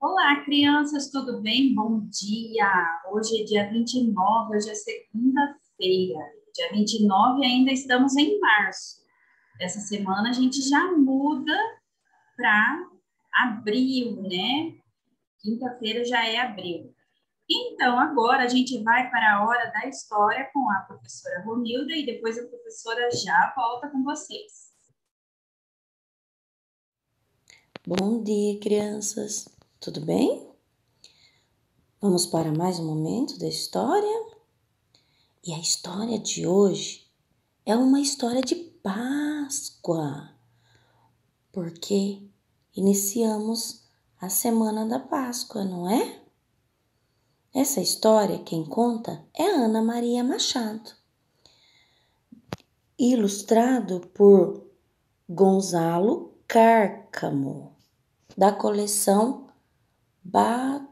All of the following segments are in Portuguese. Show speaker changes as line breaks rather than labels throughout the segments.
Olá, crianças, tudo bem? Bom dia! Hoje é dia 29, hoje é segunda-feira. Dia 29 ainda estamos em março. Essa semana a gente já muda para abril, né? Quinta-feira já é abril. Então, agora a gente vai para a hora da história com a professora Romilda e depois a professora já volta com vocês.
Bom dia, crianças. Tudo bem? Vamos para mais um momento da história? E a história de hoje é uma história de Páscoa, porque iniciamos a semana da Páscoa, não é? Essa história, quem conta é Ana Maria Machado, ilustrado por Gonzalo Cárcamo, da coleção Batutinha.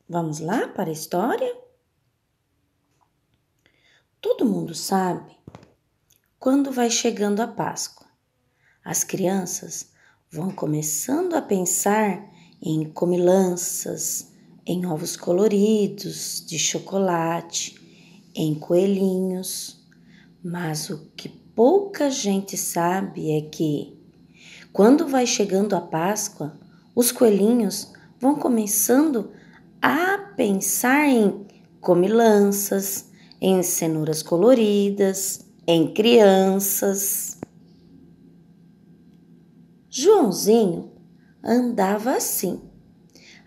Vamos lá para a história? Todo mundo sabe quando vai chegando a Páscoa. As crianças vão começando a pensar em comilanças, em ovos coloridos, de chocolate, em coelhinhos. Mas o que pouca gente sabe é que, quando vai chegando a Páscoa, os coelhinhos vão começando a pensar em comilanças, em cenouras coloridas, em crianças. Joãozinho andava assim.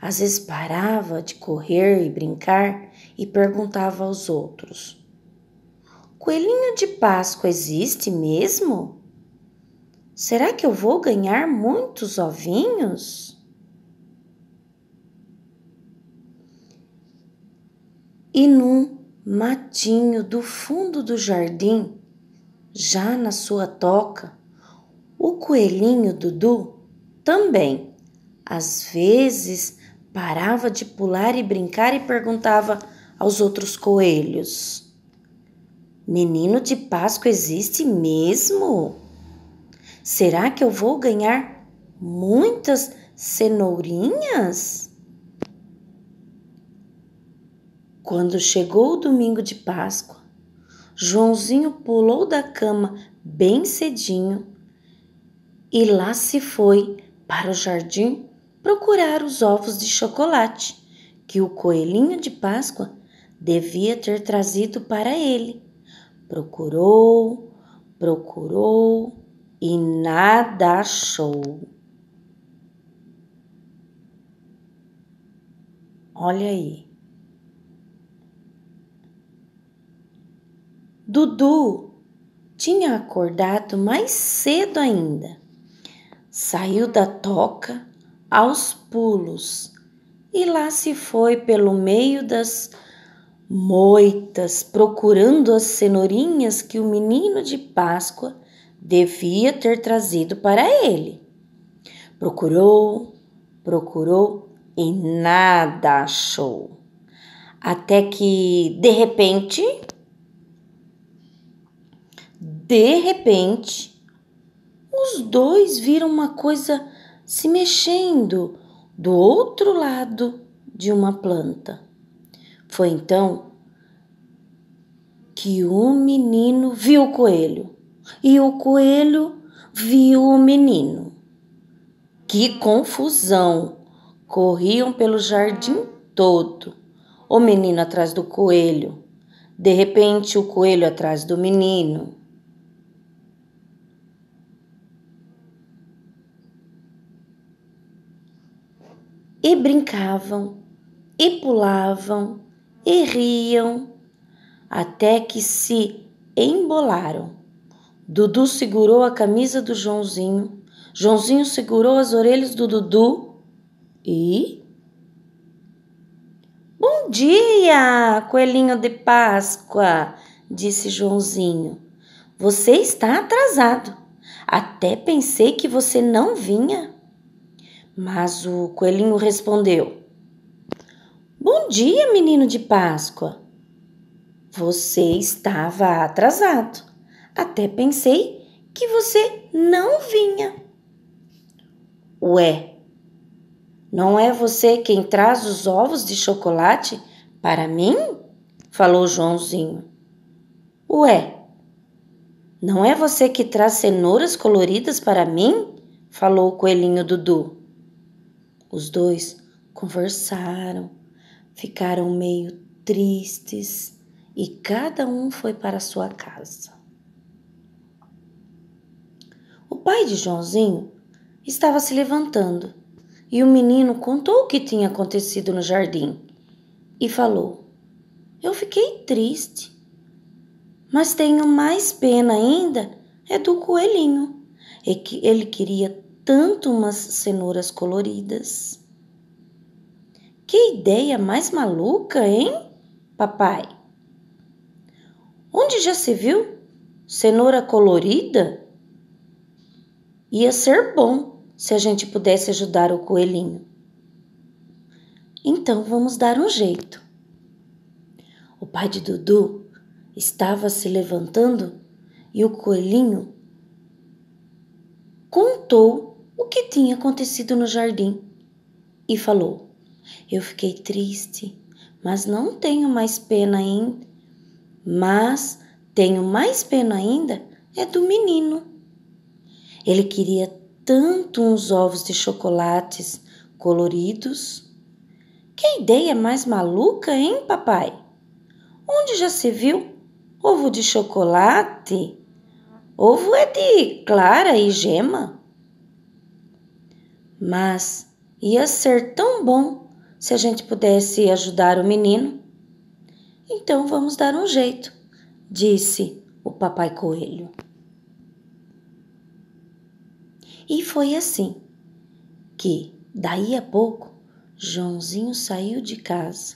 Às vezes parava de correr e brincar e perguntava aos outros: Coelhinho de Páscoa existe mesmo? Será que eu vou ganhar muitos ovinhos? E num matinho do fundo do jardim, já na sua toca, o coelhinho Dudu também, às vezes, parava de pular e brincar e perguntava aos outros coelhos: Menino de Páscoa existe mesmo? Será que eu vou ganhar muitas cenourinhas? Quando chegou o domingo de Páscoa, Joãozinho pulou da cama bem cedinho e lá se foi para o jardim procurar os ovos de chocolate que o coelhinho de Páscoa devia ter trazido para ele. Procurou, procurou e nada achou. Olha aí. Dudu tinha acordado mais cedo ainda. Saiu da toca aos pulos e lá se foi pelo meio das moitas, procurando as cenourinhas que o menino de Páscoa devia ter trazido para ele. Procurou, procurou e nada achou. Até que, de repente, os dois viram uma coisa se mexendo do outro lado de uma planta. Foi então que o menino viu o coelho e o coelho viu o menino. Que confusão! Corriam pelo jardim todo, o menino atrás do coelho, de repente o coelho atrás do menino. E brincavam, e pulavam, e riam, até que se embolaram. Dudu segurou a camisa do Joãozinho, Joãozinho segurou as orelhas do Dudu e... Bom dia, coelhinho de Páscoa, disse Joãozinho. Você está atrasado. Até pensei que você não vinha. Mas o coelhinho respondeu: Bom dia, menino de Páscoa. Você estava atrasado. Até pensei que você não vinha. Ué, Não é você quem traz os ovos de chocolate para mim? Falou Joãozinho. Ué, não é você que traz cenouras coloridas para mim? Falou o coelhinho Dudu. Os dois conversaram, ficaram meio tristes e cada um foi para sua casa. O pai de Joãozinho estava se levantando e o menino contou o que tinha acontecido no jardim e falou: Eu fiquei triste, mas tenho mais pena ainda é do coelhinho. É que ele queria tanto umas cenouras coloridas. Que ideia mais maluca, hein, papai? Onde já se viu cenoura colorida? Ia ser bom se a gente pudesse ajudar o coelhinho. Então vamos dar um jeito. O pai de Dudu estava se levantando e o coelhinho contou o que tinha acontecido no jardim e falou: Eu fiquei triste, mas não tenho mais pena ainda. Mas tenho mais pena ainda é do menino. Ele queria tanto uns ovos de chocolates coloridos. Que ideia mais maluca, hein, papai? Onde já se viu ovo de chocolate? Ovo é de clara e gema. Mas ia ser tão bom se a gente pudesse ajudar o menino. Então vamos dar um jeito, disse o papai coelho. E foi assim que, daí a pouco, Joãozinho saiu de casa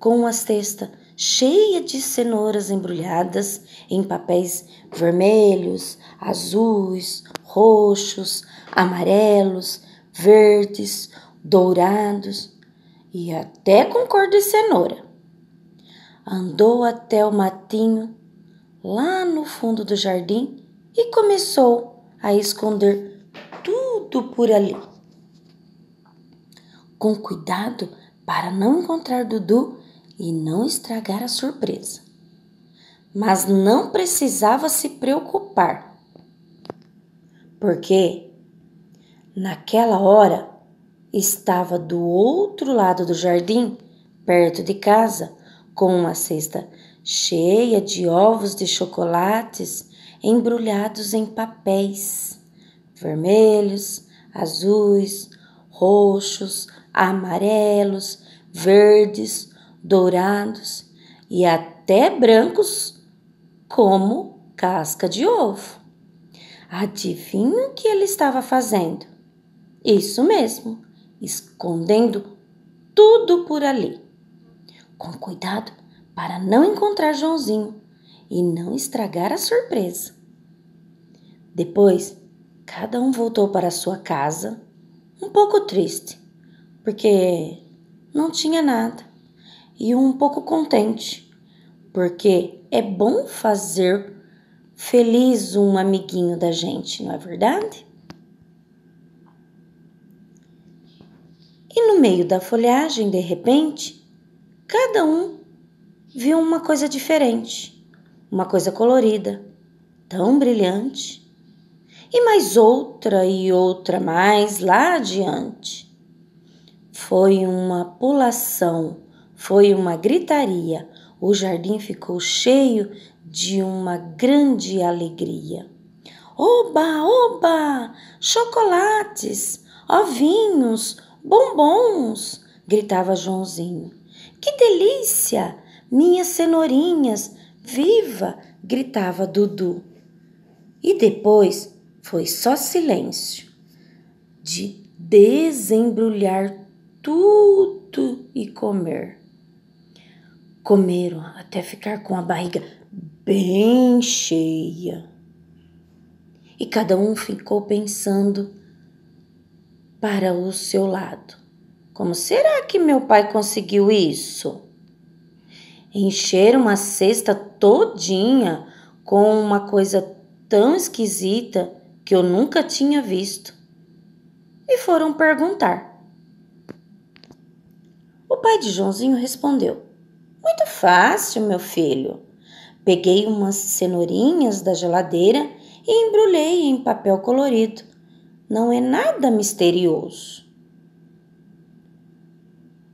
com uma cesta cheia de cenouras embrulhadas em papéis vermelhos, azuis, roxos, amarelos, verdes, dourados e até com cor de cenoura. Andou até o matinho lá no fundo do jardim e começou a esconder tudo por ali. Com cuidado para não encontrar Dudu e não estragar a surpresa. Mas não precisava se preocupar, porque naquela hora estava do outro lado do jardim, perto de casa, com uma cesta cheia de ovos de chocolates embrulhados em papéis vermelhos, azuis, roxos, amarelos, verdes, dourados e até brancos como casca de ovo. Adivinha o que ele estava fazendo? Isso mesmo, escondendo tudo por ali. Com cuidado para não encontrar Joãozinho e não estragar a surpresa. Depois, cada um voltou para sua casa, um pouco triste, porque não tinha nada, e um pouco contente, porque é bom fazer feliz um amiguinho da gente, não é verdade? E no meio da folhagem, de repente, cada um viu uma coisa diferente, uma coisa colorida, tão brilhante, e mais outra e outra mais lá adiante. Foi uma pulação, foi uma gritaria, o jardim ficou cheio de uma grande alegria. Oba, oba, chocolates, ovinhos, bombons, gritava Joãozinho. Que delícia, minhas cenourinhas, viva, gritava Dudu. E depois foi só silêncio de desembrulhar tudo e comer. Comeram até ficar com a barriga bem cheia. E cada um ficou pensando para o seu lado. Como será que meu pai conseguiu isso? Encher uma cesta todinha com uma coisa tão esquisita que eu nunca tinha visto. E foram perguntar. pai de Joãozinho respondeu: Muito fácil, meu filho. Peguei umas cenourinhas da geladeira e embrulhei em papel colorido. Não é nada misterioso.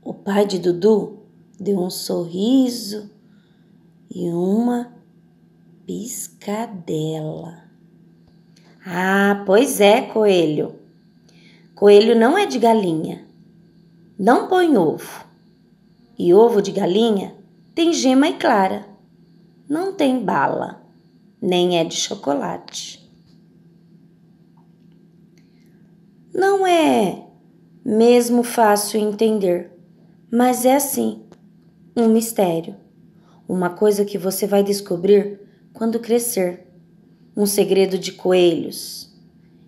O pai de Dudu deu um sorriso e uma piscadela. Ah, pois é, coelho. Coelho não é de galinha. Não põe ovo. E ovo de galinha tem gema e clara. Não tem bala, nem é de chocolate. Não é mesmo fácil entender, mas é assim, um mistério. Uma coisa que você vai descobrir quando crescer. Um segredo de coelhos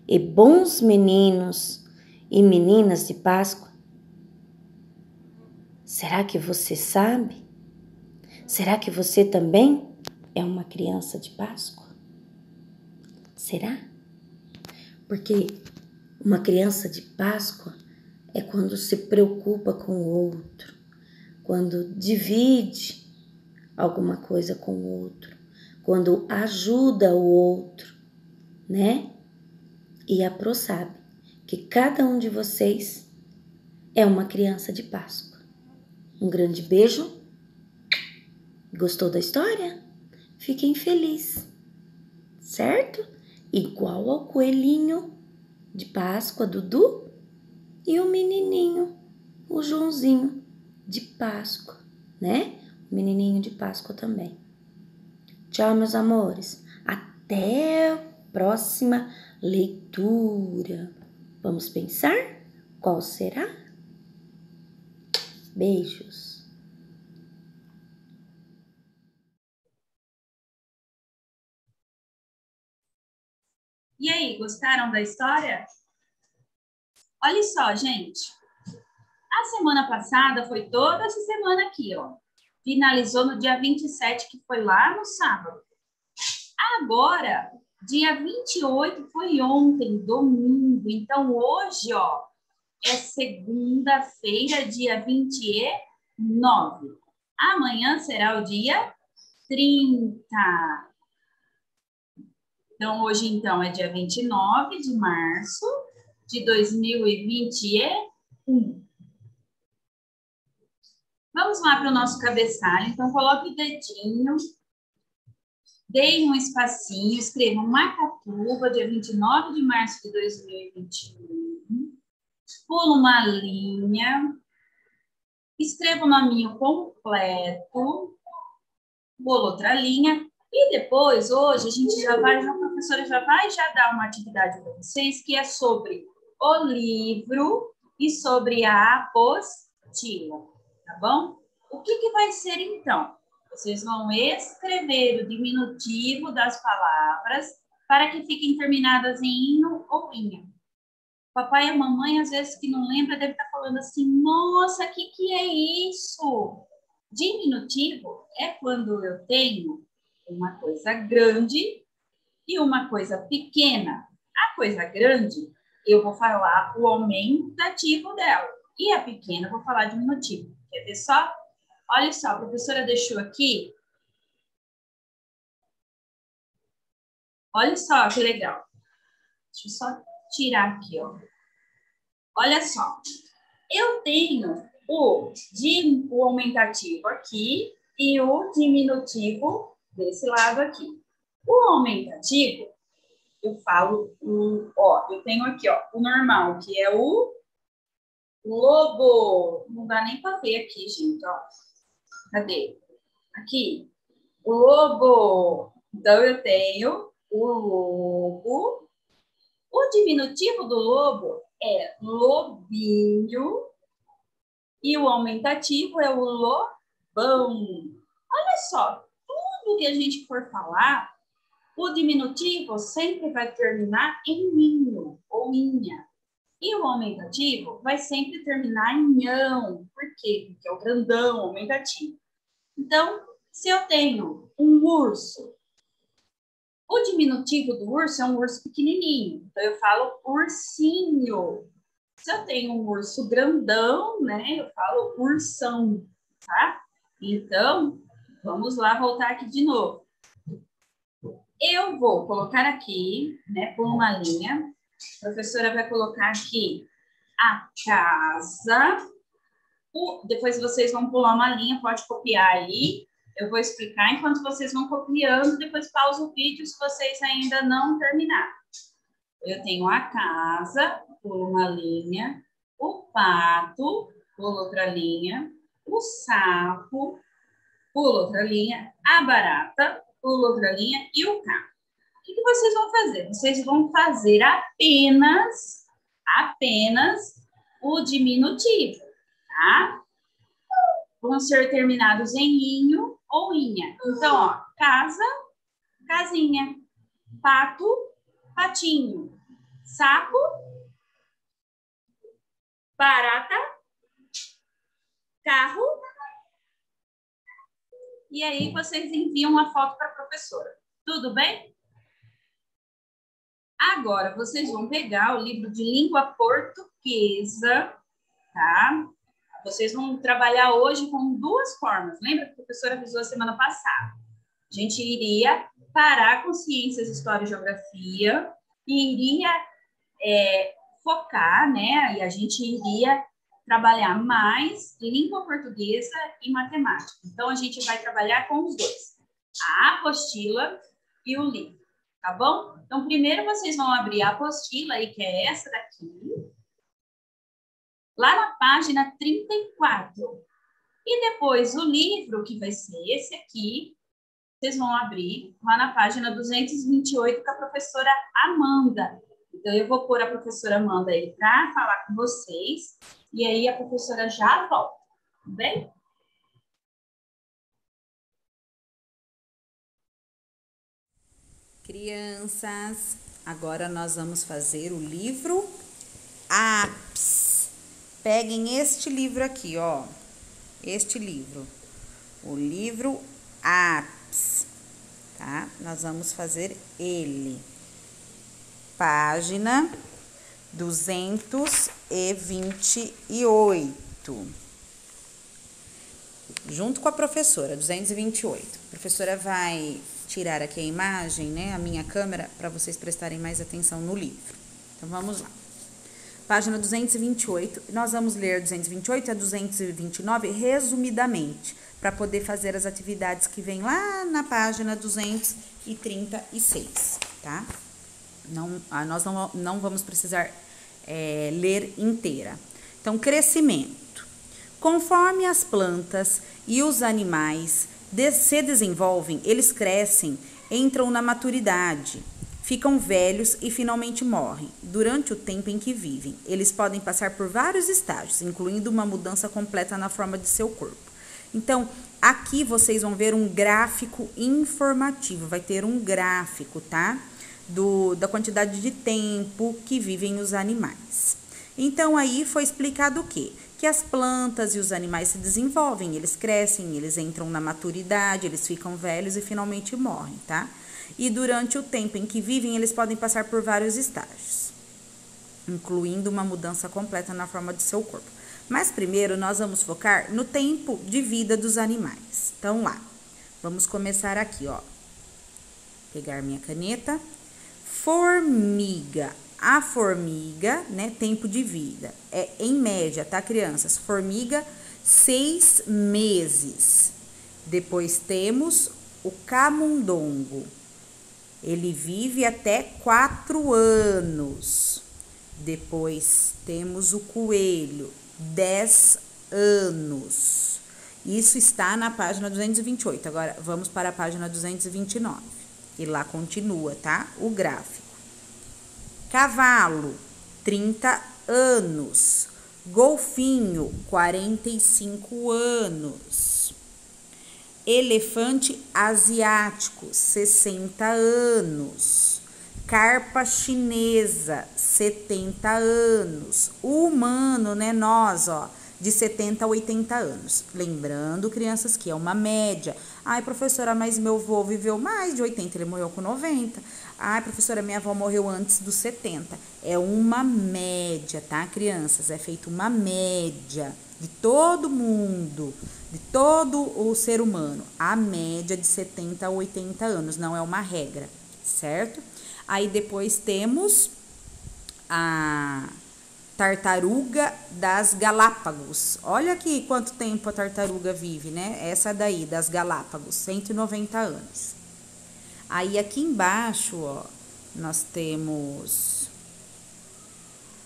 e bons meninos e meninas de Páscoa. Será que você sabe? Será que você também é uma criança de Páscoa? Será? Porque uma criança de Páscoa é quando se preocupa com o outro, quando divide alguma coisa com o outro, quando ajuda o outro, né? E a Pro sabe que cada um de vocês é uma criança de Páscoa. Um grande beijo. Gostou da história? Fiquem felizes, certo? Igual ao coelhinho de Páscoa, Dudu, e o menininho, o Joãozinho, de Páscoa, né? O menininho de Páscoa também. Tchau, meus amores. Até a próxima leitura. Vamos pensar? Qual será? Beijos.
E aí, gostaram da história? Olha só, gente. A semana passada foi toda essa semana aqui, ó. Finalizou no dia 27, que foi lá no sábado. Agora, dia 28 foi ontem, domingo. Então, hoje, ó, é segunda-feira, dia 29. Amanhã será o dia 30. Então, hoje, então, é dia 29 de março de 2021. Vamos lá para o nosso cabeçalho. Então, coloque o dedinho, dê um espacinho, escreva Macatuba, dia 29 de março de 2021. Pula uma linha, escreva o nominho completo, pula outra linha. E depois, hoje, a gente já vai, a professora já vai dar uma atividade para vocês, que é sobre o livro e sobre a apostila, tá bom? O que vai ser, então? Vocês vão escrever o diminutivo das palavras para que fiquem terminadas em ino ou inha. Papai e a mamãe, às vezes, que não lembra, deve estar falando assim, nossa, o que é isso? Diminutivo é quando eu tenho uma coisa grande e uma coisa pequena. A coisa grande, eu vou falar o aumentativo dela. E a pequena, eu vou falar diminutivo. Quer ver só? Olha só, a professora deixou aqui. Olha só que legal. Deixa eu só tirar aqui, ó. Olha só. Eu tenho o aumentativo aqui e o diminutivo desse lado aqui. O aumentativo, eu falo, eu tenho aqui, ó, o normal, que é o lobo. Não dá nem para ver aqui, gente, ó. Cadê? Aqui. O lobo. Então, eu tenho o lobo. O diminutivo do lobo é lobinho. E o aumentativo é o lobão. Olha só, tudo que a gente for falar, o diminutivo sempre vai terminar em inho ou inha. E o aumentativo vai sempre terminar em ão. Por quê? Porque é o grandão aumentativo. Então, se eu tenho um urso, o diminutivo do urso é um urso pequenininho. Então, eu falo ursinho. Se eu tenho um urso grandão, né, eu falo ursão, tá? Então, vamos lá voltar aqui de novo. Eu vou colocar aqui, né, por uma linha. A professora vai colocar aqui a casa. Depois vocês vão pular uma linha, pode copiar aí. Eu vou explicar enquanto vocês vão copiando. Depois pausa o vídeo se vocês ainda não terminaram. Eu tenho a casa, pulo uma linha. O pato, pulo outra linha. O sapo, pulo outra linha. A barata, pulo outra linha. E o carro. O que vocês vão fazer? Vocês vão fazer apenas o diminutivo, tá? Vão ser terminados em inho ou inha. Então, ó, casa, casinha. Pato, patinho. Sapo, barata, carro. E aí vocês enviam a foto para a professora. Tudo bem? Agora, vocês vão pegar o livro de língua portuguesa, tá? Vocês vão trabalhar hoje com duas formas. Lembra que a professora avisou a semana passada? A gente iria parar com ciências, história e geografia e iria focar, né? E a gente iria trabalhar mais língua portuguesa e matemática. Então, a gente vai trabalhar com os dois. A apostila e o livro, tá bom? Então, primeiro vocês vão abrir a apostila, aí, que é essa daqui, lá na página 34. E depois o livro, que vai ser esse aqui, vocês vão abrir lá na página 228 com a professora Amanda. Então, eu vou pôr a professora Amanda aí para falar com vocês. E aí, a professora já volta. Tudo bem?
Crianças, agora nós vamos fazer o livro APS. Peguem este livro aqui, ó. Este livro. O livro APS, tá? Nós vamos fazer ele. Página 228. Junto com a professora, 228. A professora vai tirar aqui a imagem, né, a minha câmera, para vocês prestarem mais atenção no livro. Então, vamos lá. Página 228. Nós vamos ler 228 a 229 resumidamente, para poder fazer as atividades que vem lá na página 236, tá? Nós não vamos precisar ler inteira. Então, crescimento. Conforme as plantas e os animais se desenvolvem, eles crescem, entram na maturidade, ficam velhos e finalmente morrem. Durante o tempo em que vivem, eles podem passar por vários estágios, incluindo uma mudança completa na forma de seu corpo. Então, aqui vocês vão ver um gráfico informativo, vai ter um gráfico, tá? Da quantidade de tempo que vivem os animais. Então, aí foi explicado o quê? Que as plantas e os animais se desenvolvem, eles crescem, eles entram na maturidade, eles ficam velhos e finalmente morrem, tá? E durante o tempo em que vivem, eles podem passar por vários estágios, incluindo uma mudança completa na forma de seu corpo. Mas primeiro nós vamos focar no tempo de vida dos animais. Então lá, vamos começar aqui, ó. Pegar minha caneta. Formiga. A formiga, né, tempo de vida, é em média, tá, crianças? Formiga, 6 meses. Depois temos o camundongo. Ele vive até 4 anos. Depois temos o coelho, 10 anos. Isso está na página 228. Agora, vamos para a página 229. E lá continua, tá? O gráfico. Cavalo, 30 anos. Golfinho, 45 anos. Elefante asiático, 60 anos. Carpa chinesa, 70 anos. O humano, né, nós, ó, de 70 a 80 anos. Lembrando, crianças, que é uma média. Ai, professora, mas meu avô viveu mais de 80, ele morreu com 90. Ah, professora, minha avó morreu antes dos 70. É uma média, tá, crianças? É feita uma média de todo mundo, de todo o ser humano. A média de 70 a 80 anos, não é uma regra, certo? Aí depois temos a tartaruga das Galápagos. Olha aqui quanto tempo a tartaruga vive, né? Essa daí, das Galápagos, 190 anos. Aí aqui embaixo, ó, nós temos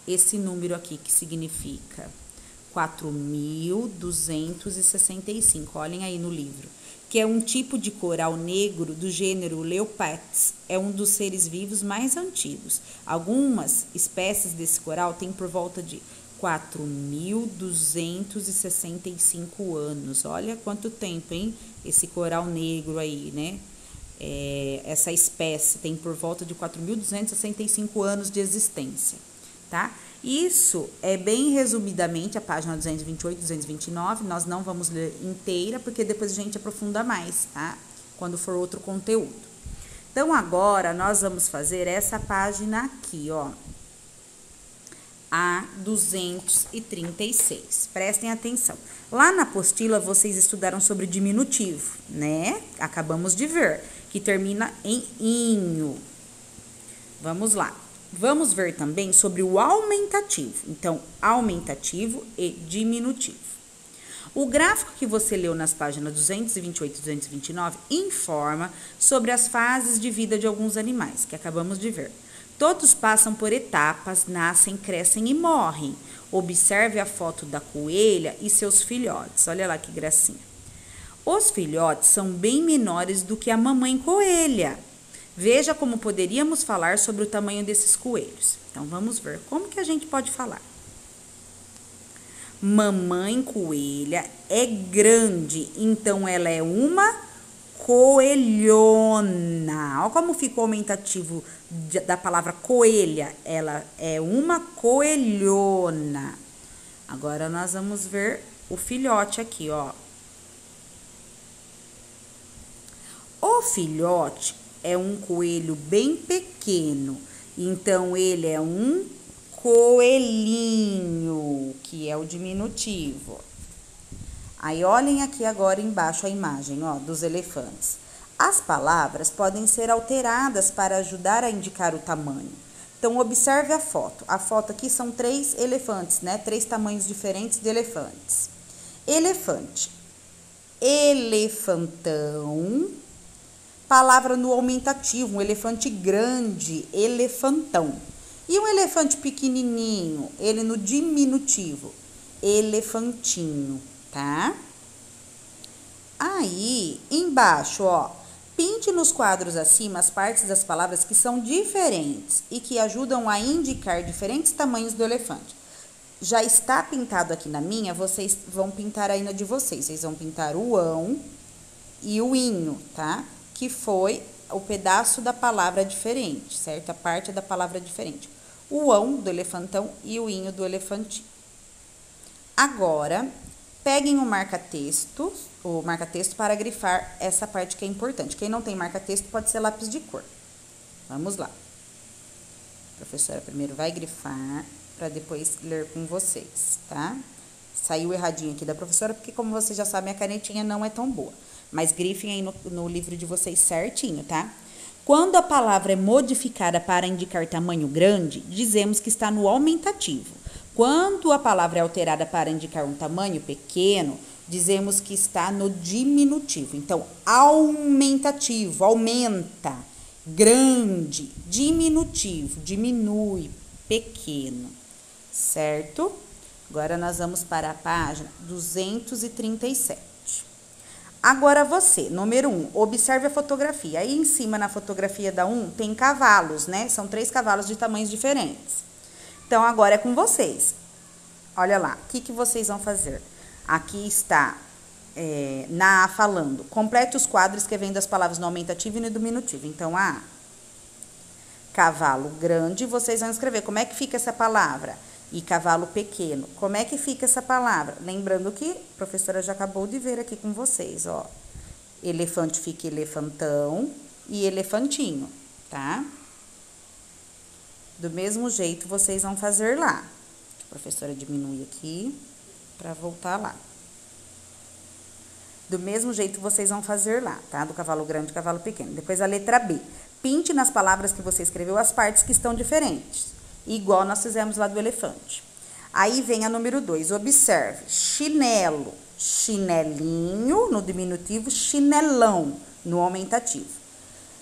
esse número aqui que significa 4.265. Olhem aí no livro. Que é um tipo de coral negro do gênero Leopax. É um dos seres vivos mais antigos. Algumas espécies desse coral têm por volta de 4.265 anos. Olha quanto tempo, hein? Esse coral negro aí, né? Essa espécie tem por volta de 4.265 anos de existência, tá? Isso é bem resumidamente a página 228, 229, nós não vamos ler inteira, porque depois a gente aprofunda mais, tá? Quando for outro conteúdo. Então, agora, nós vamos fazer essa página aqui, ó, a 236. Prestem atenção. Lá na apostila, vocês estudaram sobre diminutivo, né? Acabamos de ver, que termina em inho. Vamos lá. Vamos ver também sobre o aumentativo. Então, aumentativo e diminutivo. O gráfico que você leu nas páginas 228 e 229 informa sobre as fases de vida de alguns animais, que acabamos de ver. Todos passam por etapas, nascem, crescem e morrem. Observe a foto da coelha e seus filhotes. Olha lá que gracinha. Os filhotes são bem menores do que a mamãe coelha. Veja como poderíamos falar sobre o tamanho desses coelhos. Então, vamos ver como que a gente pode falar. Mamãe coelha é grande, então ela é uma coelhona. Olha como ficou o aumentativo da palavra coelha. Ela é uma coelhona. Agora, nós vamos ver o filhote aqui, ó. O filhote é um coelho bem pequeno, então ele é um coelhinho, que é o diminutivo. Aí, olhem aqui agora embaixo a imagem, ó, dos elefantes. As palavras podem ser alteradas para ajudar a indicar o tamanho. Então, observe a foto. A foto aqui são 3 elefantes, né? 3 tamanhos diferentes de elefantes. Elefante. Elefantão. Palavra no aumentativo, um elefante grande, elefantão. E um elefante pequenininho, ele no diminutivo, elefantinho, tá? Aí, embaixo, ó, pinte nos quadros acima as partes das palavras que são diferentes e que ajudam a indicar diferentes tamanhos do elefante. Já está pintado aqui na minha, vocês vão pintar aí na de vocês. Vocês vão pintar o ão e o inho, tá? Que foi o pedaço da palavra diferente, certo? A parte da palavra diferente. O ão do elefantão e o inho do elefantinho. Agora, peguem o marca-texto para grifar essa parte que é importante. Quem não tem marca-texto pode ser lápis de cor. Vamos lá. A professora primeiro vai grifar para depois ler com vocês, tá? Saiu erradinho aqui da professora, porque como vocês já sabem, a canetinha não é tão boa. Mas grifem aí no livro de vocês certinho, tá? Quando a palavra é modificada para indicar tamanho grande, dizemos que está no aumentativo. Quando a palavra é alterada para indicar um tamanho pequeno, dizemos que está no diminutivo. Então, aumentativo, aumenta, grande, diminutivo, diminui, pequeno, certo? Agora, nós vamos para a página 237. Agora você, número 1, observe a fotografia. Aí em cima na fotografia da 1 tem cavalos, né? São 3 cavalos de tamanhos diferentes. Então agora é com vocês. Olha lá, o que vocês vão fazer? Aqui está na A falando. Complete os quadros escrevendo as palavras no aumentativo e no diminutivo. Então A, cavalo grande, vocês vão escrever. Como é que fica essa palavra? E cavalo pequeno. Como é que fica essa palavra? Lembrando que a professora já acabou de ver aqui com vocês, ó. Elefante fica elefantão e elefantinho, tá? Do mesmo jeito, vocês vão fazer lá. A professora diminui aqui para voltar lá. Do mesmo jeito, vocês vão fazer lá, tá? Do cavalo grande e cavalo pequeno. Depois, a letra B. Pinte nas palavras que você escreveu as partes que estão diferentes. Igual nós fizemos lá do elefante. Aí vem a número 2. Observe. Chinelo, chinelinho, no diminutivo, chinelão, no aumentativo.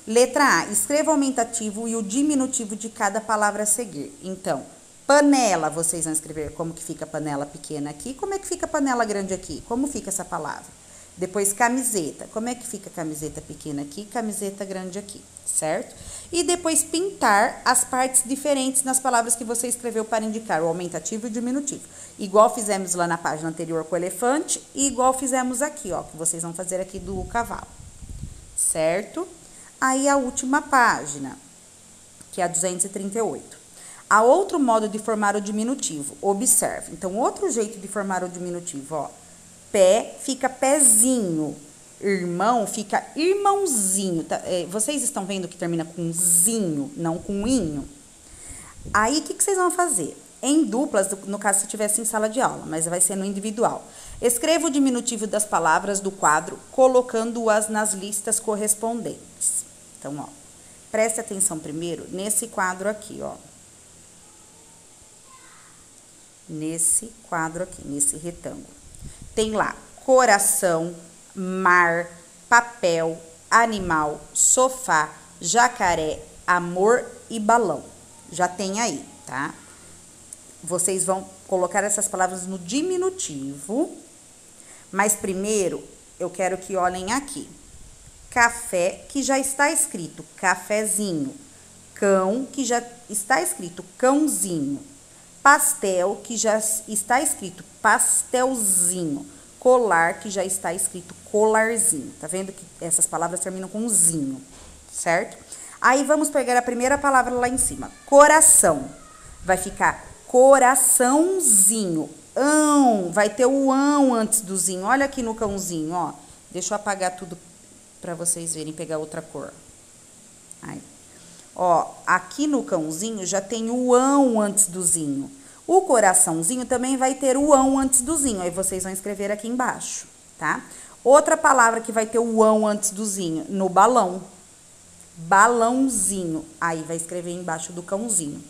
Letra A. Escreva o aumentativo e o diminutivo de cada palavra a seguir. Então, panela, vocês vão escrever como que fica a panela pequena aqui. Como é que fica a panela grande aqui? Como fica essa palavra? Depois, camiseta. Como é que fica camiseta pequena aqui, camiseta grande aqui, certo? E depois, pintar as partes diferentes nas palavras que você escreveu para indicar o aumentativo e o diminutivo. Igual fizemos lá na página anterior com o elefante e igual fizemos aqui, ó, que vocês vão fazer aqui do cavalo, certo? Aí, a última página, que é a 238. Há outro modo de formar o diminutivo, observe. Então, outro jeito de formar o diminutivo, ó. Pé fica pezinho, irmão fica irmãozinho. Tá? Vocês estão vendo que termina com zinho, não com inho? Aí, o que vocês vão fazer? Em duplas, no caso, se estivesse em sala de aula, mas vai ser no individual. Escreva o diminutivo das palavras do quadro, colocando-as nas listas correspondentes. Então, ó, preste atenção primeiro nesse quadro aqui, ó. Nesse quadro aqui, nesse retângulo. Tem lá coração, mar, papel, animal, sofá, jacaré, amor e balão. Já tem aí, tá? Vocês vão colocar essas palavras no diminutivo, mas primeiro eu quero que olhem aqui. Café, que já está escrito cafezinho. Cão, que já está escrito cãozinho. Pastel, que já está escrito pastelzinho. Colar, que já está escrito colarzinho. Tá vendo que essas palavras terminam com zinho, certo? Aí, vamos pegar a primeira palavra lá em cima. Coração. Vai ficar coraçãozinho. Ão. Vai ter o ão antes do zinho. Olha aqui no cãozinho, ó. Deixa eu apagar tudo para vocês verem, pegar outra cor. Aí. Ó, aqui no cãozinho já tem o ão antes do zinho. O coraçãozinho também vai ter o ão antes do zinho. Aí vocês vão escrever aqui embaixo, tá? Outra palavra que vai ter o ão antes do zinho, no balão. Balãozinho. Aí vai escrever embaixo do cãozinho,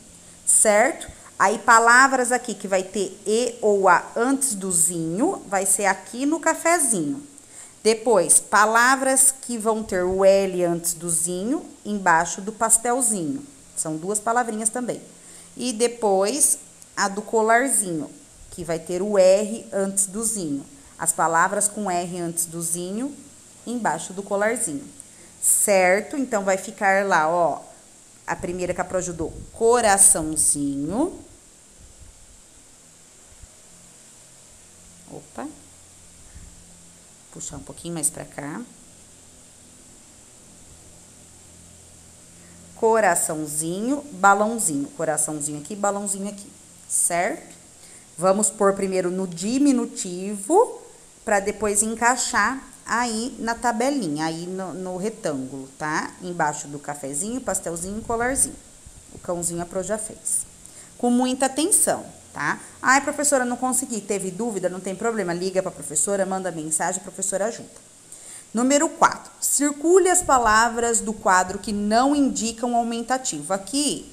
certo? Aí palavras aqui que vai ter e ou a antes do zinho, vai ser aqui no cafezinho. Depois, palavras que vão ter o L antes do zinho, embaixo do pastelzinho. São duas palavrinhas também. E depois, a do colarzinho, que vai ter o R antes do zinho. As palavras com R antes do zinho, embaixo do colarzinho. Certo? Então, vai ficar lá, ó, a primeira que a Pro ajudou, coraçãozinho. Opa. Puxar um pouquinho mais pra cá. Coraçãozinho, balãozinho. Coraçãozinho aqui, balãozinho aqui, certo? Vamos pôr primeiro no diminutivo, para depois encaixar aí na tabelinha, aí no retângulo, tá? Embaixo do cafezinho, pastelzinho e colarzinho. O cãozinho a Pro já fez. Com muita atenção, tá? Ai, professora, não consegui. Teve dúvida? Não tem problema. Liga para a professora, manda mensagem, a professora ajuda. Número 4. Circule as palavras do quadro que não indicam aumentativo. Aqui,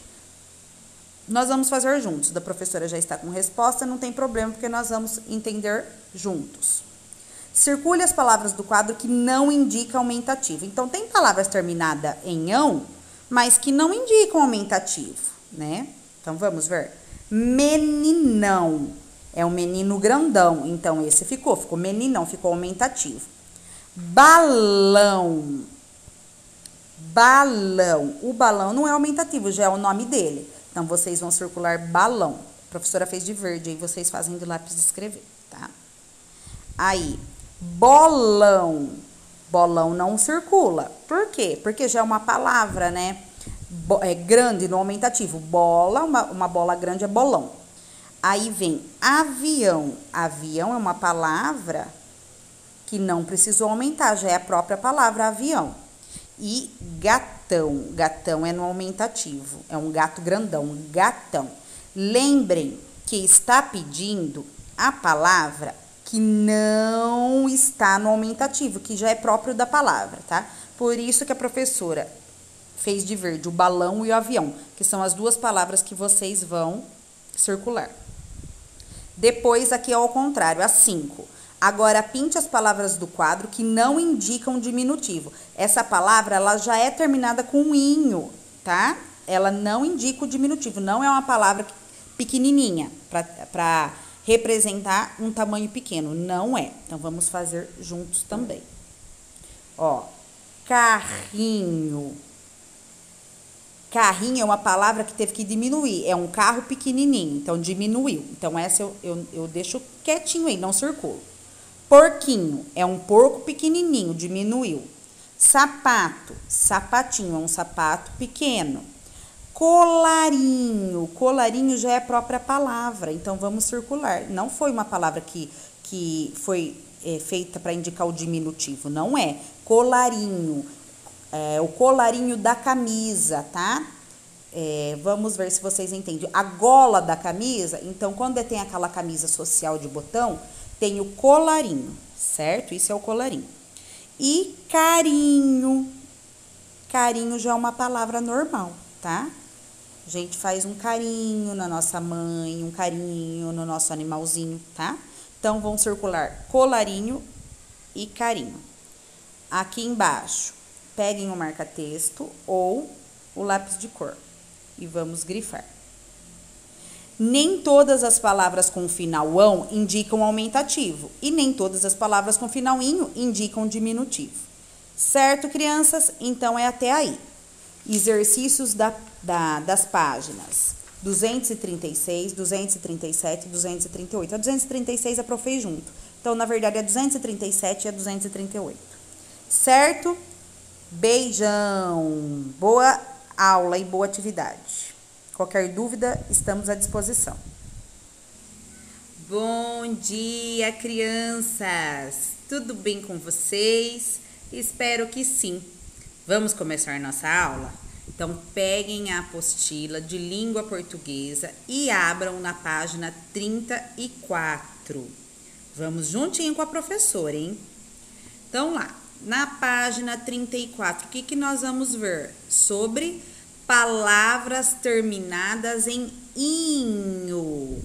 nós vamos fazer juntos. Da professora já está com resposta, não tem problema, porque nós vamos entender juntos. Circule as palavras do quadro que não indicam aumentativo. Então, tem palavras terminadas em ão, mas que não indicam aumentativo, né? Então, vamos ver. Meninão. É um menino grandão. Então, esse ficou meninão, ficou aumentativo. Balão. Balão. O balão não é aumentativo, já é o nome dele. Então, vocês vão circular balão. A professora fez de verde, aí vocês fazem de lápis de escrever, tá? Aí, bolão. Bolão não circula. Por quê? Porque já é uma palavra, né? É grande no aumentativo. Bola, uma bola grande é bolão. Aí vem avião. Avião é uma palavra que não precisou aumentar, já é a própria palavra avião. E gatão. gatão. Gatão é no aumentativo. É um gato grandão, gatão. Lembrem que está pedindo a palavra que não está no aumentativo, que já é próprio da palavra, tá? Por isso que a professora fez de verde o balão e o avião, que são as duas palavras que vocês vão circular. Depois, aqui é ao contrário, as 5. Agora, pinte as palavras do quadro que não indicam diminutivo. Essa palavra, ela já é terminada com inho, tá? Ela não indica o diminutivo, não é uma palavra pequenininha, para representar um tamanho pequeno, não é. Então, vamos fazer juntos também. Ó, carrinho. Carrinho é uma palavra que teve que diminuir, é um carro pequenininho, então diminuiu. Então, essa eu deixo quietinho aí, não circulo. Porquinho é um porco pequenininho, diminuiu. Sapato, sapatinho, é um sapato pequeno. Colarinho, colarinho já é a própria palavra, então vamos circular. Não foi uma palavra que foi feita para indicar o diminutivo, não é. Colarinho, o colarinho da camisa, tá? Vamos ver se vocês entendem. A gola da camisa, então quando tem aquela camisa social de botão, tem o colarinho, certo? Isso é o colarinho. E carinho. Carinho já é uma palavra normal, tá? A gente faz um carinho na nossa mãe, um carinho no nosso animalzinho, tá? Então, vão circular colarinho e carinho. Aqui embaixo, peguem o marca-texto ou o lápis de cor e vamos grifar. Nem todas as palavras com final ão indicam aumentativo e nem todas as palavras com final inho indicam diminutivo. Certo, crianças? Então, é até aí. Exercícios das páginas 236, 237 e 238. A 236 a prof fez junto. Então, na verdade, é 237 e a 238. Certo? Beijão! Boa aula e boa atividade. Qualquer dúvida, estamos à disposição.
Bom dia, crianças! Tudo bem com vocês? Espero que sim. Vamos começar nossa aula? Então, peguem a apostila de língua portuguesa e abram na página 34. Vamos juntinho com a professora, hein? Então, lá, na página 34, o que nós vamos ver? Sobre palavras terminadas em inho.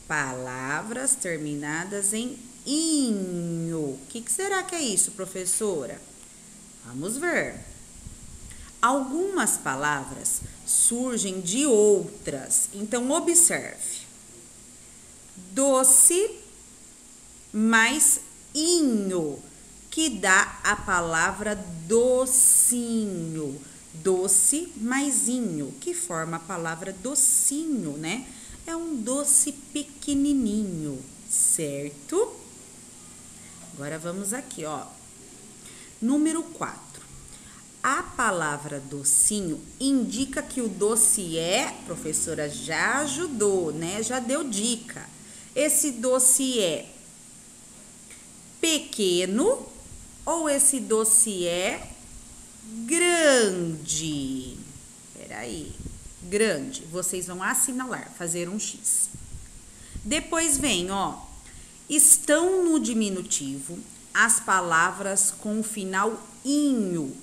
Palavras terminadas em inho. O que será que é isso, professora? Vamos ver. Algumas palavras surgem de outras. Então, observe. Doce mais inho, que dá a palavra docinho. Doce mais inho, que forma a palavra docinho, né? É um doce pequenininho, certo? Agora, vamos aqui, ó. Número 4. A palavra docinho indica que o doce professora já ajudou, né? Já deu dica. Esse doce é pequeno ou esse doce é grande? Peraí, grande. Vocês vão assinalar, fazer um X. Depois vem, ó, estão no diminutivo as palavras com o final inho,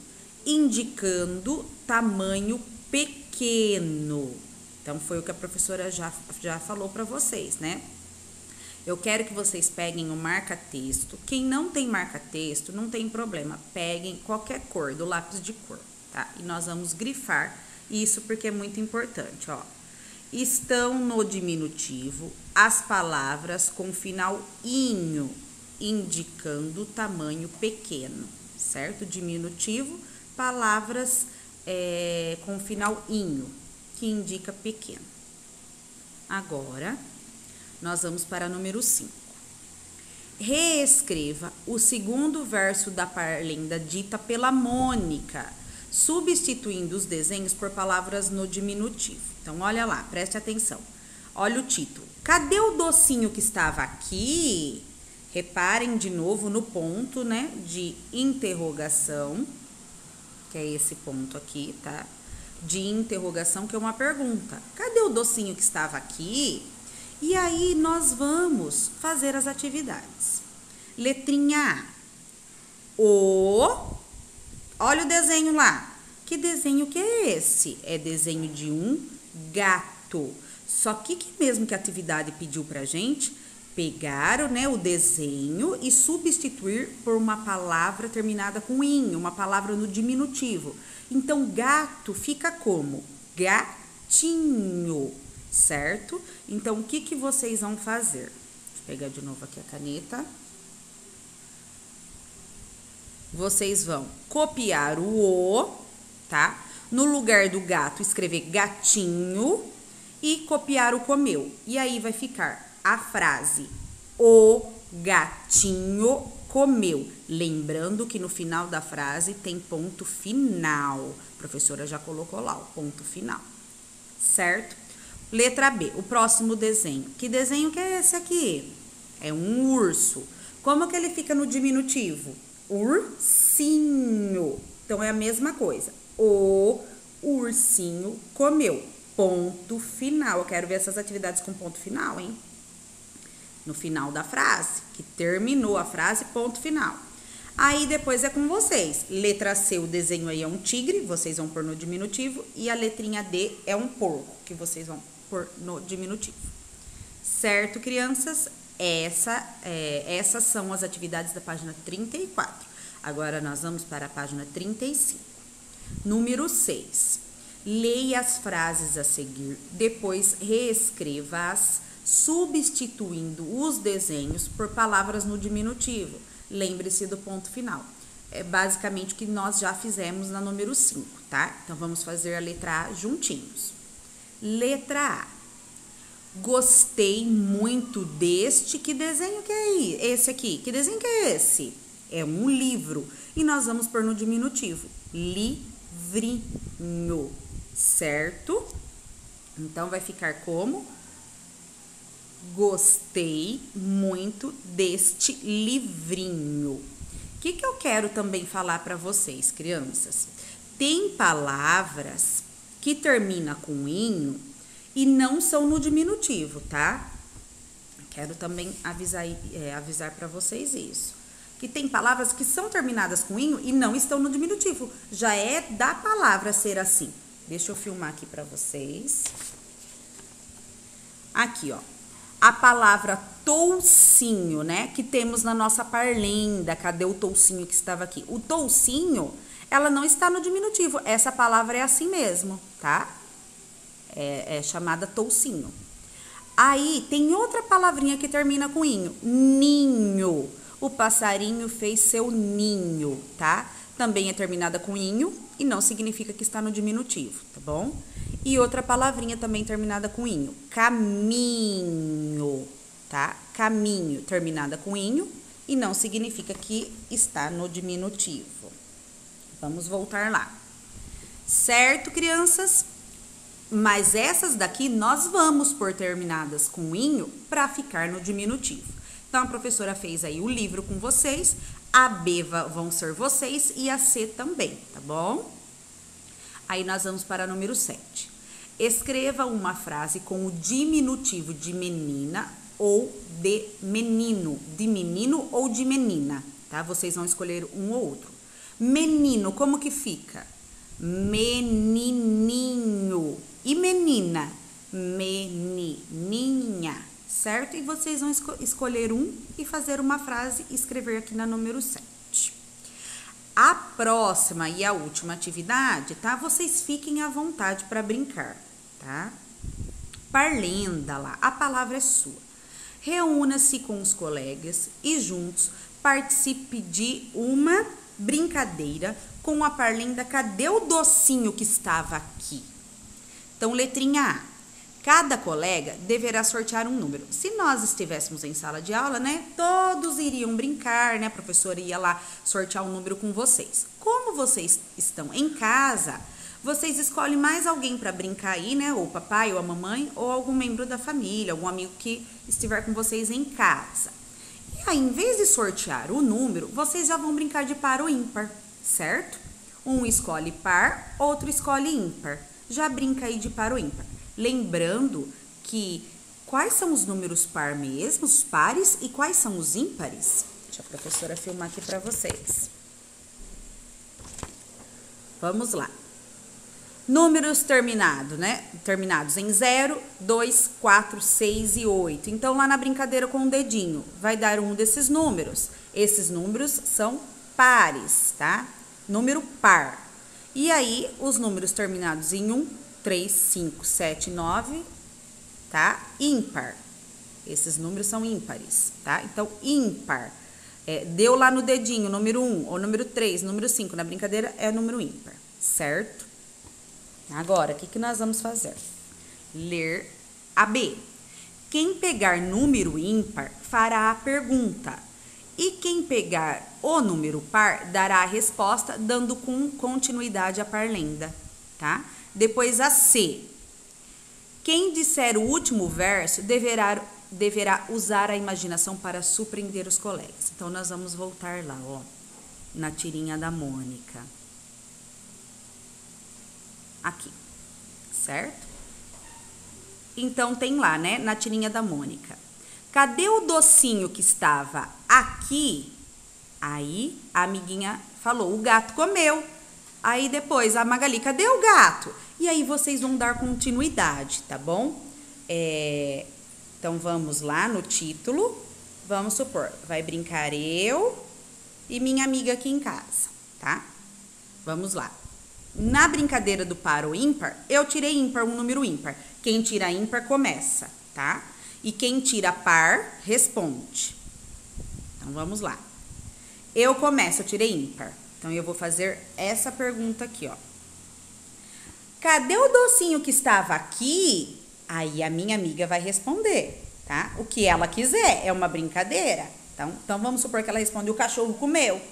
indicando tamanho pequeno. Então, foi o que a professora já falou para vocês, né? Eu quero que vocês peguem o marca-texto. Quem não tem marca-texto, não tem problema. Peguem qualquer cor, do lápis de cor, tá? E nós vamos grifar isso porque é muito importante, ó. Estão no diminutivo as palavras com final inho, indicando tamanho pequeno, certo? Diminutivo, palavras com final inho, que indica pequeno. Agora, nós vamos para número 5. Reescreva o segundo verso da parlenda dita pela Mônica, substituindo os desenhos por palavras no diminutivo. Então, olha lá, preste atenção. Olha o título. Cadê o docinho que estava aqui? Reparem de novo no ponto, né, de interrogação.
que é esse ponto aqui, tá? De interrogação, que é uma pergunta. Cadê o docinho que estava aqui? E aí nós vamos fazer as atividades. Letrinha A. Olha o desenho lá. Que desenho que é esse? É desenho de um gato. Só que mesmo que a atividade pediu pra gente pegar, né, o desenho e substituir por uma palavra terminada com inho, uma palavra no diminutivo. Então, gato fica como? Gatinho, certo? Então, o que vocês vão fazer? Deixa eu pegar de novo aqui a caneta. Vocês vão copiar o, tá? No lugar do gato, escrever gatinho e copiar o comeu. E aí vai ficar a frase: o gatinho comeu. Lembrando que no final da frase tem ponto final. A professora já colocou lá o ponto final, certo? Letra B, o próximo desenho. Que desenho que é esse aqui? É um urso. Como que ele fica no diminutivo? Ursinho. Então, é a mesma coisa. O ursinho comeu. Ponto final. Eu quero ver essas atividades com ponto final, hein? No final da frase, que terminou a frase, ponto final. Aí, depois é com vocês. Letra C, o desenho aí é um tigre, vocês vão pôr no diminutivo. E a letrinha D é um porco, que vocês vão pôr no diminutivo. Certo, crianças? Essas são as atividades da página 34. Agora, nós vamos para a página 35. Número 6. Leia as frases a seguir, depois reescreva-as, substituindo os desenhos por palavras no diminutivo. Lembre-se do ponto final. É basicamente o que nós já fizemos na número 5, tá? Então, vamos fazer a letra A juntinhos. Letra A. Gostei muito deste. Que desenho que é esse aqui? Que desenho que é esse? É um livro. E nós vamos pôr no diminutivo. Livrinho. Certo? Então, vai ficar como? Gostei muito deste livrinho. O que eu quero também falar para vocês, crianças? Tem palavras que terminam com inho e não são no diminutivo, tá? Quero também avisar para vocês isso. Que tem palavras que são terminadas com inho e não estão no diminutivo. Já é da palavra ser assim. Deixa eu filmar aqui para vocês. Aqui, ó. A palavra toucinho, né? Que temos na nossa parlenda. Cadê o toucinho que estava aqui? O toucinho, ela não está no diminutivo. Essa palavra é assim mesmo, tá? É chamada toucinho. Aí, tem outra palavrinha que termina com inho. Ninho. O passarinho fez seu ninho, tá? Também é terminada com inho e não significa que está no diminutivo, tá bom? E outra palavrinha também terminada com inho. Caminho, tá? Caminho, terminada com inho e não significa que está no diminutivo. Vamos voltar lá. Certo, crianças? Mas essas daqui nós vamos pôr terminadas com inho para ficar no diminutivo. Então, a professora fez aí o livro com vocês, a B vão ser vocês e a C também, tá bom? Aí, nós vamos para o número 7. Escreva uma frase com o diminutivo de menina ou de menino ou de menina, tá? Vocês vão escolher um ou outro. Menino, como que fica? Menininho. E menina? Menininha. Certo? E vocês vão escolher um e fazer uma frase e escrever aqui na número 7. A próxima e a última atividade, tá? Vocês fiquem à vontade para brincar, tá? Parlenda lá, a palavra é sua. Reúna-se com os colegas e juntos participe de uma brincadeira com a parlenda Cadê o docinho que estava aqui? Então, letrinha A. Cada colega deverá sortear um número. Se nós estivéssemos em sala de aula, né, todos iriam brincar, né, a professora ia lá sortear um número com vocês. Como vocês estão em casa, vocês escolhem mais alguém para brincar aí, né, ou o papai ou a mamãe, ou algum membro da família, algum amigo que estiver com vocês em casa. E aí, em vez de sortear o número, vocês já vão brincar de par ou ímpar, certo? Um escolhe par, outro escolhe ímpar. Já brinca aí de par ou ímpar. Lembrando que quais são os números par mesmo, os pares, e quais são os ímpares? Deixa a professora filmar aqui para vocês. Vamos lá. Números terminados, né? Terminados em 0, 2, 4, 6 e 8. Então, lá na brincadeira com o dedinho, vai dar um desses números. Esses números são pares, tá? Número par. E aí, os números terminados em 1, 3, 5, 7, 9, tá? Ímpar. Esses números são ímpares, tá? Então, ímpar. Deu lá no dedinho, número 1, ou número 3, número 5. Na brincadeira, é o número ímpar, certo? Agora, o que nós vamos fazer? Ler a B. Quem pegar número ímpar fará a pergunta. E quem pegar o número par dará a resposta, dando continuidade à parlenda, tá? Depois a C. Quem disser o último verso deverá usar a imaginação para surpreender os colegas. Então, nós vamos voltar lá, ó, na tirinha da Mônica. Aqui, certo? Então, tem lá, né, na tirinha da Mônica. Cadê o docinho que estava aqui? Aí, a amiguinha falou, o gato comeu. Aí, depois, a Magali, cadê o gato? E aí, vocês vão dar continuidade, tá bom? Então, vamos lá no título. Vamos supor, vai brincar eu e minha amiga aqui em casa, tá? Vamos lá. Na brincadeira do par ou ímpar, eu tirei ímpar, um número ímpar. Quem tira ímpar começa, tá? E quem tira par, responde. Então, vamos lá. Eu começo, eu tirei ímpar. Então, eu vou fazer essa pergunta aqui, ó. Cadê o docinho que estava aqui? Aí, a minha amiga vai responder, tá? O que ela quiser, é uma brincadeira. Então vamos supor que ela responde, o cachorro comeu.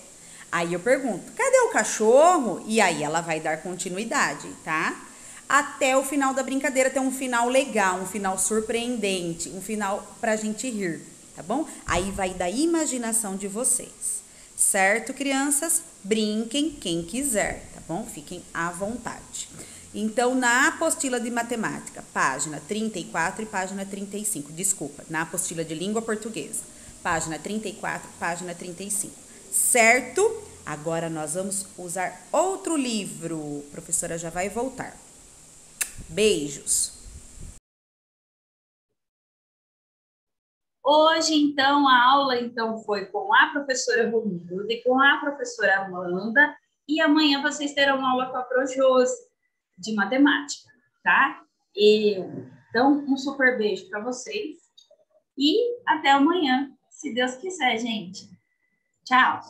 Aí eu pergunto, cadê o cachorro? E aí ela vai dar continuidade, tá? Até o final da brincadeira ter um final legal, um final surpreendente, um final pra gente rir, tá bom? Aí vai da imaginação de vocês, certo, crianças? Brinquem quem quiser, tá bom? Fiquem à vontade. Então, na apostila de matemática, página 34 e página 35, desculpa, na apostila de língua portuguesa, página 34, página 35. Certo? Agora nós vamos usar outro livro. A professora já vai voltar. Beijos.
Hoje, então, a aula foi com a professora Romilda e com a professora Amanda. E amanhã vocês terão aula com a Projose de matemática, tá? Então, um super beijo para vocês. E até amanhã, se Deus quiser, gente. Tchau!